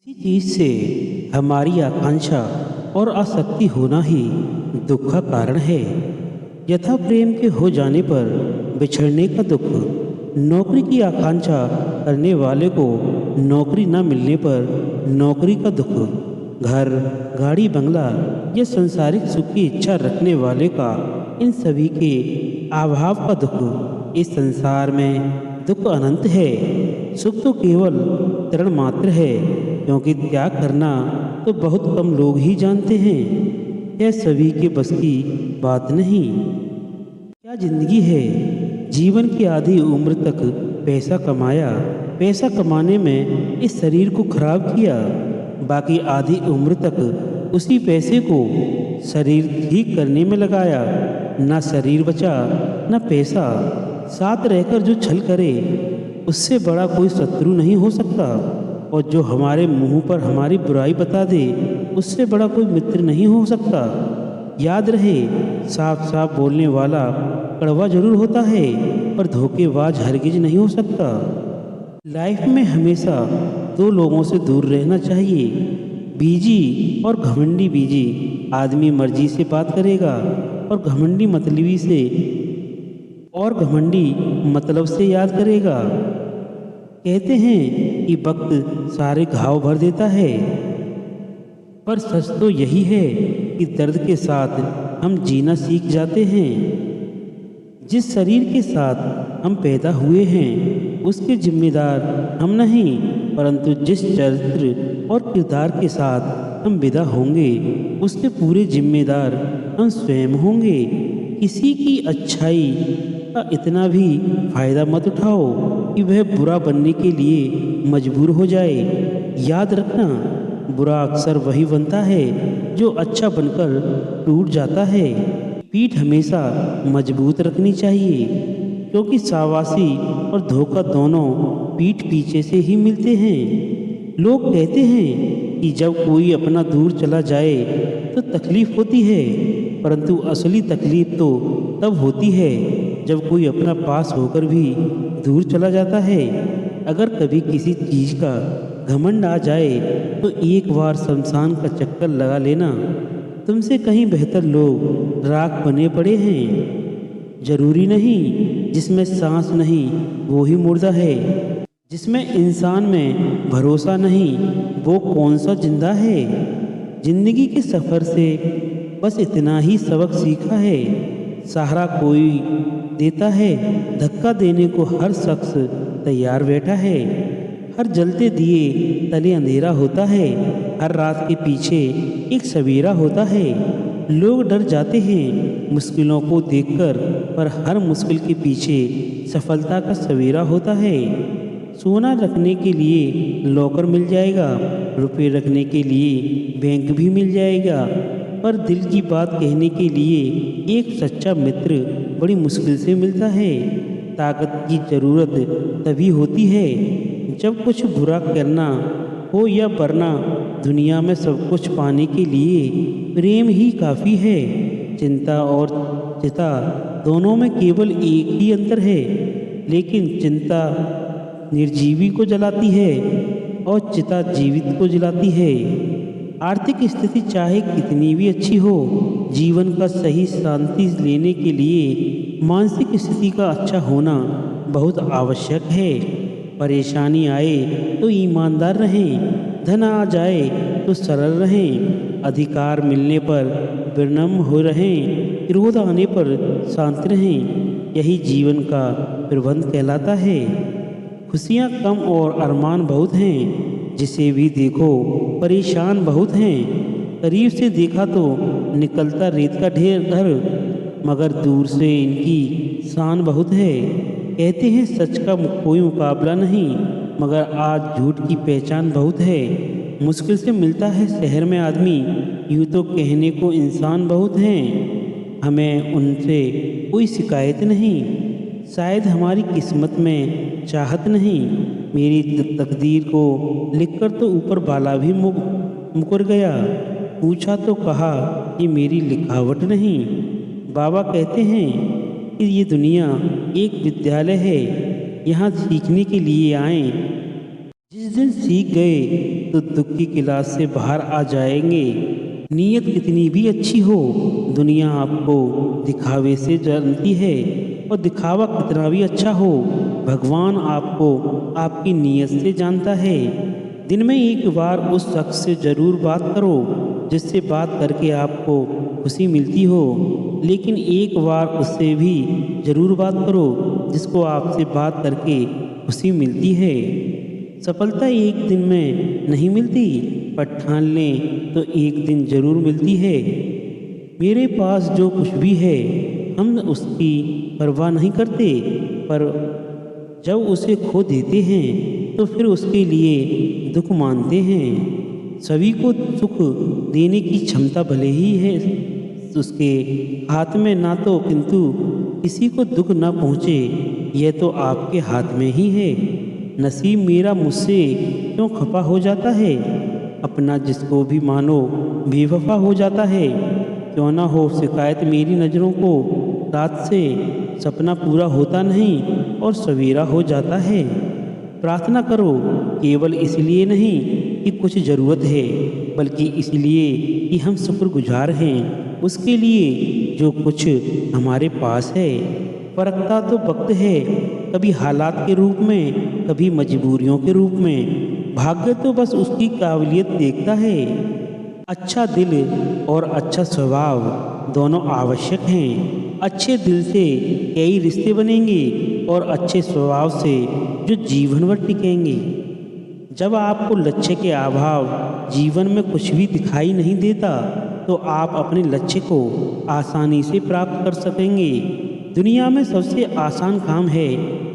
किसी चीज़ से हमारी आकांक्षा और आसक्ति होना ही दुख का कारण है। यथा प्रेम के हो जाने पर बिछड़ने का दुख, नौकरी की आकांक्षा करने वाले को नौकरी न मिलने पर नौकरी का दुख, घर, गाड़ी, बंगला या सांसारिक सुख की इच्छा रखने वाले का इन सभी के अभाव का दुख। इस संसार में दुख अनंत है, सुख तो केवल तरण मात्र है, क्योंकि त्याग करना तो बहुत कम लोग ही जानते हैं। यह सभी के बस की बात नहीं। क्या जिंदगी है? जीवन की आधी उम्र तक पैसा कमाया, पैसा कमाने में इस शरीर को खराब किया, बाकी आधी उम्र तक उसी पैसे को शरीर ठीक करने में लगाया। ना शरीर बचा ना पैसा। साथ रहकर जो छल करे उससे बड़ा कोई शत्रु नहीं हो सकता, और जो हमारे मुंह पर हमारी बुराई बता दे उससे बड़ा कोई मित्र नहीं हो सकता। याद रहे, साफ साफ बोलने वाला कड़वा जरूर होता है, पर धोखेबाज हरगिज नहीं हो सकता। लाइफ में हमेशा दो लोगों से दूर रहना चाहिए, बीजी और घमंडी। बीजी आदमी मर्जी से बात करेगा और घमंडी मतलब से याद करेगा। कहते हैं कि वक्त सारे घाव भर देता है, पर सच तो यही है कि दर्द के साथ हम जीना सीख जाते हैं। जिस शरीर के साथ हम पैदा हुए हैं उसके जिम्मेदार हम नहीं, परंतु जिस चरित्र और किरदार के साथ हम विदा होंगे उसके पूरे जिम्मेदार हम स्वयं होंगे। किसी की अच्छाई का इतना भी फायदा मत उठाओ कि वह बुरा बनने के लिए मजबूर हो जाए। याद रखना, बुरा अक्सर वही बनता है जो अच्छा बनकर टूट जाता है। पीठ हमेशा मजबूत रखनी चाहिए, क्योंकि शाबाशी और धोखा दोनों पीठ पीछे से ही मिलते हैं। लोग कहते हैं कि जब कोई अपना दूर चला जाए तो तकलीफ होती है, परंतु असली तकलीफ तो तब होती है जब कोई अपना पास होकर भी दूर चला जाता है। अगर कभी किसी चीज़ का घमंड आ जाए तो एक बार शमशान का चक्कर लगा लेना। तुमसे कहीं बेहतर लोग राख बने पड़े हैं। जरूरी नहीं जिसमें सांस नहीं वो ही मुर्दा है, जिसमें इंसान में भरोसा नहीं वो कौन सा जिंदा है। जिंदगी के सफ़र से बस इतना ही सबक सीखा है। सहारा कोई देता है, धक्का देने को हर शख्स तैयार बैठा है। हर जलते दिए तले अंधेरा होता है, हर रात के पीछे एक सवेरा होता है। लोग डर जाते हैं मुश्किलों को देखकर, पर हर मुश्किल के पीछे सफलता का सवेरा होता है। सोना रखने के लिए लॉकर मिल जाएगा, रुपए रखने के लिए बैंक भी मिल जाएगा, पर दिल की बात कहने के लिए एक सच्चा मित्र बड़ी मुश्किल से मिलता है। ताकत की ज़रूरत तभी होती है जब कुछ बुरा करना हो या वरना दुनिया में सब कुछ पाने के लिए प्रेम ही काफ़ी है। चिंता और चिता दोनों में केवल एक ही अंतर है, लेकिन चिंता निर्जीवी को जलाती है और चिता जीवित को जलाती है। आर्थिक स्थिति चाहे कितनी भी अच्छी हो, जीवन का सही शांति लेने के लिए मानसिक स्थिति का अच्छा होना बहुत आवश्यक है। परेशानी आए तो ईमानदार रहें, धन आ जाए तो सरल रहें, अधिकार मिलने पर विनम्र हो रहें, क्रोध आने पर शांत रहें। यही जीवन का प्रबंध कहलाता है। खुशियाँ कम और अरमान बहुत हैं, जिसे भी देखो परेशान बहुत हैं। करीब से देखा तो निकलता रेत का ढेर घर, मगर दूर से इनकी शान बहुत है। कहते हैं सच का कोई मुकाबला नहीं, मगर आज झूठ की पहचान बहुत है। मुश्किल से मिलता है शहर में आदमी, यूँ तो कहने को इंसान बहुत हैं। हमें उनसे कोई शिकायत नहीं, शायद हमारी किस्मत में चाहत नहीं। मेरी तकदीर को लिखकर तो ऊपर वाला भी मुकर गया। पूछा तो कहा ये मेरी लिखावट नहीं। बाबा कहते हैं कि ये दुनिया एक विद्यालय है, यहाँ सीखने के लिए आएं, जिस दिन सीख गए तो दुख की क्लास से बाहर आ जाएंगे। नीयत कितनी भी अच्छी हो, दुनिया आपको दिखावे से जानती है, और दिखावा कितना भी अच्छा हो, भगवान आपको आपकी नीयत से जानता है। दिन में एक बार उस शख्स से ज़रूर बात करो जिससे बात करके आपको खुशी मिलती हो, लेकिन एक बार उससे भी ज़रूर बात करो जिसको आपसे बात करके खुशी मिलती है। सफलता एक दिन में नहीं मिलती, पर ठान लें तो एक दिन ज़रूर मिलती है। मेरे पास जो कुछ भी है हम उसकी परवाह नहीं करते, पर जब उसे खो देते हैं तो फिर उसके लिए दुख मानते हैं। सभी को सुख देने की क्षमता भले ही है उसके हाथ में ना, तो किंतु किसी को दुख ना पहुँचे यह तो आपके हाथ में ही है। नसीब मेरा मुझसे क्यों खफा हो जाता है, अपना जिसको भी मानो बेवफा हो जाता है। क्यों ना हो शिकायत मेरी नज़रों को, रात से सपना पूरा होता नहीं और सवेरा हो जाता है। प्रार्थना करो केवल इसलिए नहीं कि कुछ ज़रूरत है, बल्कि इसलिए कि हम शुक्रगुजार हैं उसके लिए जो कुछ हमारे पास है। परखता तो वक्त है, कभी हालात के रूप में, कभी मजबूरियों के रूप में। भाग्य तो बस उसकी काबिलियत देखता है। अच्छा दिल और अच्छा स्वभाव दोनों आवश्यक हैं। अच्छे दिल से कई रिश्ते बनेंगे और अच्छे स्वभाव से जो जीवन भर टिकेंगे। जब आपको लक्ष्य के अभाव जीवन में कुछ भी दिखाई नहीं देता, तो आप अपने लक्ष्य को आसानी से प्राप्त कर सकेंगे। दुनिया में सबसे आसान काम है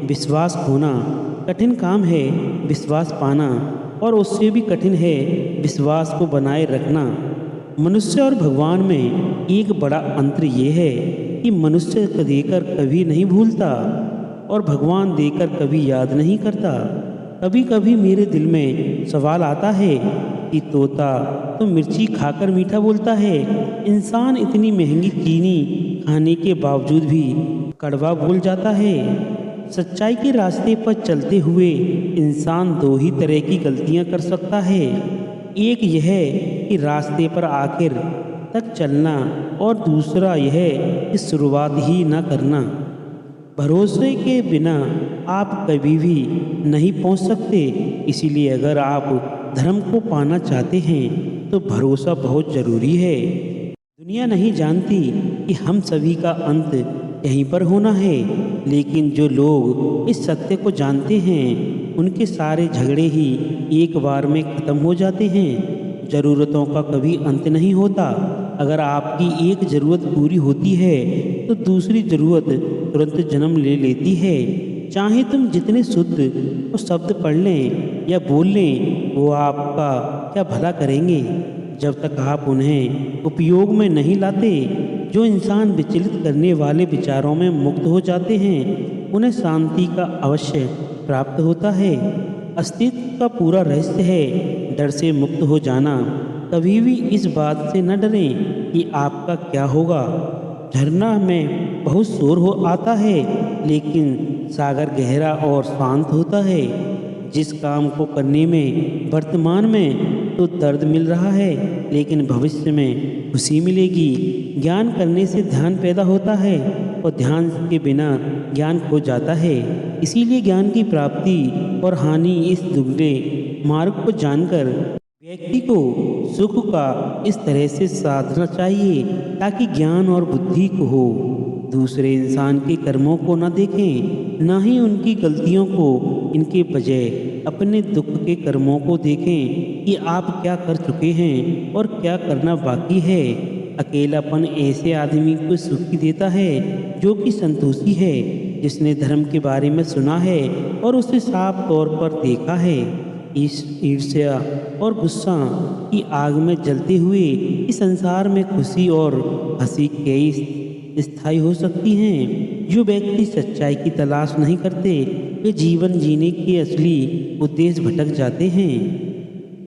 विश्वास खोना, कठिन काम है विश्वास पाना, और उससे भी कठिन है विश्वास को बनाए रखना। मनुष्य और भगवान में एक बड़ा अंतर ये है कि मनुष्य देकर कभी नहीं भूलता और भगवान देकर कभी याद नहीं करता। कभी कभी मेरे दिल में सवाल आता है कि तोता तो मिर्ची खाकर मीठा बोलता है, इंसान इतनी महंगी चीनी खाने के बावजूद भी कड़वा बोल जाता है। सच्चाई के रास्ते पर चलते हुए इंसान दो ही तरह की गलतियां कर सकता है। एक यह कि रास्ते पर आखिर तक चलना, और दूसरा यह कि शुरुआत ही ना करना। भरोसे के बिना आप कभी भी नहीं पहुंच सकते। इसीलिए अगर आप धर्म को पाना चाहते हैं तो भरोसा बहुत ज़रूरी है। दुनिया नहीं जानती कि हम सभी का अंत यहीं पर होना है, लेकिन जो लोग इस सत्य को जानते हैं उनके सारे झगड़े ही एक बार में ख़त्म हो जाते हैं। ज़रूरतों का कभी अंत नहीं होता। अगर आपकी एक ज़रूरत पूरी होती है तो दूसरी ज़रूरत तुरंत जन्म ले लेती है। चाहे तुम जितने शुद्ध तो शब्द पढ़ लें या बोल लें, वो आपका क्या भला करेंगे जब तक आप उन्हें उपयोग में नहीं लाते। जो इंसान विचलित करने वाले विचारों में मुक्त हो जाते हैं उन्हें शांति का अवश्य प्राप्त होता है। अस्तित्व का पूरा रहस्य है डर से मुक्त हो जाना। कभी भी इस बात से न डरें कि आपका क्या होगा। झरना में बहुत शोर हो आता है, लेकिन सागर गहरा और शांत होता है। जिस काम को करने में वर्तमान में तो दर्द मिल रहा है, लेकिन भविष्य में खुशी मिलेगी। ज्ञान करने से ध्यान पैदा होता है और ध्यान के बिना ज्ञान खो जाता है। इसीलिए ज्ञान की प्राप्ति और हानि इस दुगने मार्ग को जानकर व्यक्ति को सुख का इस तरह से साधना चाहिए ताकि ज्ञान और बुद्धि को हो। दूसरे इंसान के कर्मों को न देखें, ना ही उनकी गलतियों को, इनके बजाय अपने दुख के कर्मों को देखें कि आप क्या कर चुके हैं और क्या करना बाकी है। अकेलापन ऐसे आदमी को सुखी देता है जो कि संतोषी है, जिसने धर्म के बारे में सुना है और उसे साफ तौर पर देखा है। इस ईर्ष्या और गुस्सा की आग में जलते हुए इस संसार में खुशी और हंसी कई स्थायी हो सकती हैं। जो व्यक्ति सच्चाई की तलाश नहीं करते वे जीवन जीने के असली उद्देश्य भटक जाते हैं।